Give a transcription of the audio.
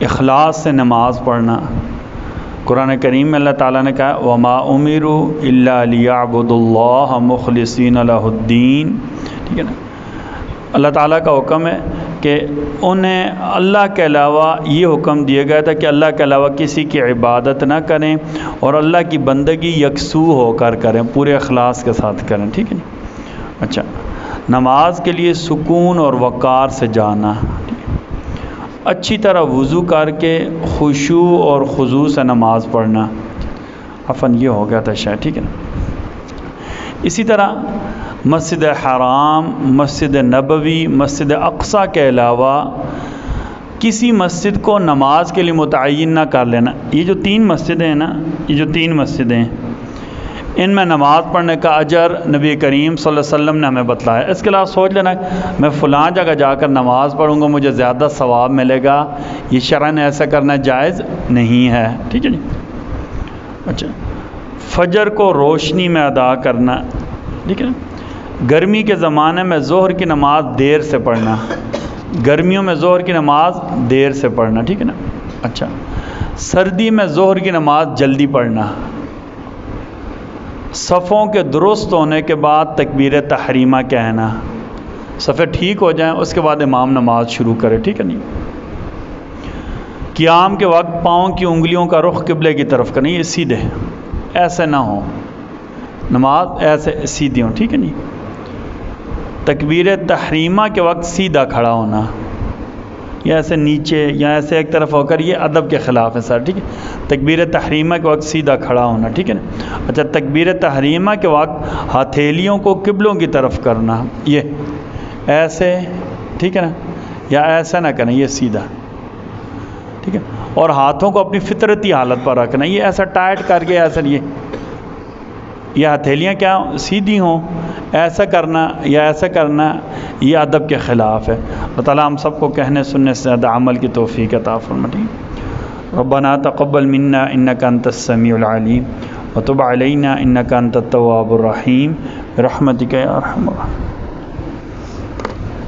اخلاص سے نماز پڑھنا۔ قرآن کریم میں اللہ تعالیٰ نے کہا وما امروا الا لیعبدوا اللہ مخلصین لہ الدین، ٹھیک ہے نا۔ اللہ تعالیٰ کا حکم ہے کہ انہیں اللہ کے علاوہ یہ حکم دیا گیا تھا کہ اللہ کے علاوہ کسی کی عبادت نہ کریں اور اللہ کی بندگی یکسو ہو کر کریں، پورے اخلاص کے ساتھ کریں، ٹھیک ہے نا۔ اچھا، نماز کے لیے سکون اور وقار سے جانا، اچھی طرح وضو کر کے خشوع اور خضوع سے نماز پڑھنا، یہ ہو گیا تھا شاید، ٹھیک ہے نا۔ اسی طرح مسجد حرام، مسجد نبوی، مسجد اقصیٰ کے علاوہ کسی مسجد کو نماز کے لیے متعین نہ کر لینا۔ یہ جو تین مسجدیں ہیں نا، یہ جو تین مسجدیں ہیں، ان میں نماز پڑھنے کا اجر نبی کریم صلی اللہ علیہ وسلم نے ہمیں بتلایا۔ اس کے علاوہ سوچ لینا میں فلاں جگہ جا کر نماز پڑھوں گا مجھے زیادہ ثواب ملے گا، یہ شرعاً ایسا کرنا جائز نہیں ہے، ٹھیک ہے جی۔ اچھا، فجر کو روشنی میں ادا کرنا، ٹھیک ہے نا۔ گرمی کے زمانے میں ظہر کی نماز دیر سے پڑھنا، گرمیوں میں ظہر کی نماز دیر سے پڑھنا، ٹھیک ہے نا۔ اچھا، سردی میں ظہر کی نماز جلدی پڑھنا، صفوں کے درست ہونے کے بعد تکبیر تحریمہ کہنا، صفیں ٹھیک ہو جائیں اس کے بعد امام نماز شروع کرے، ٹھیک ہے نہیں۔ قیام کے وقت پاؤں کی انگلیوں کا رخ قبلے کی طرف کرنا، یہ سیدھے، ایسے نہ ہو، نماز ایسے سیدھی ہوں، ٹھیک ہے نہیں۔ تکبیر تحریمہ کے وقت سیدھا کھڑا ہونا، یا ایسے نیچے یا ایسے ایک طرف ہو کر، یہ ادب کے خلاف ہے سر، ٹھیک ہے۔ تکبیر تحریمہ کے وقت سیدھا کھڑا ہونا، ٹھیک ہے نا۔ اچھا، تکبیر تحریمہ کے وقت ہتھیلیوں کو قبلوں کی طرف کرنا، یہ ایسے، ٹھیک ہے نا، یا ایسا نہ کرنا، یہ سیدھا، ٹھیک ہے۔ اور ہاتھوں کو اپنی فطرتی حالت پر رکھنا، یہ ایسا ٹائٹ کر کے ایسا، یہ ہتھیلیاں کیا سیدھی ہوں، ایسا کرنا یا ایسا کرنا یہ ادب کے خلاف ہے۔ اللہ تعالیٰ ہم سب کو کہنے سننے سے زیادہ عمل کی توفیق عطا فرمائے۔ ربنا تقبل منا انک انت السمیع العلیم وتب علینا انک انت التواب الرحیم برحمتک یا ارحم الراحمین۔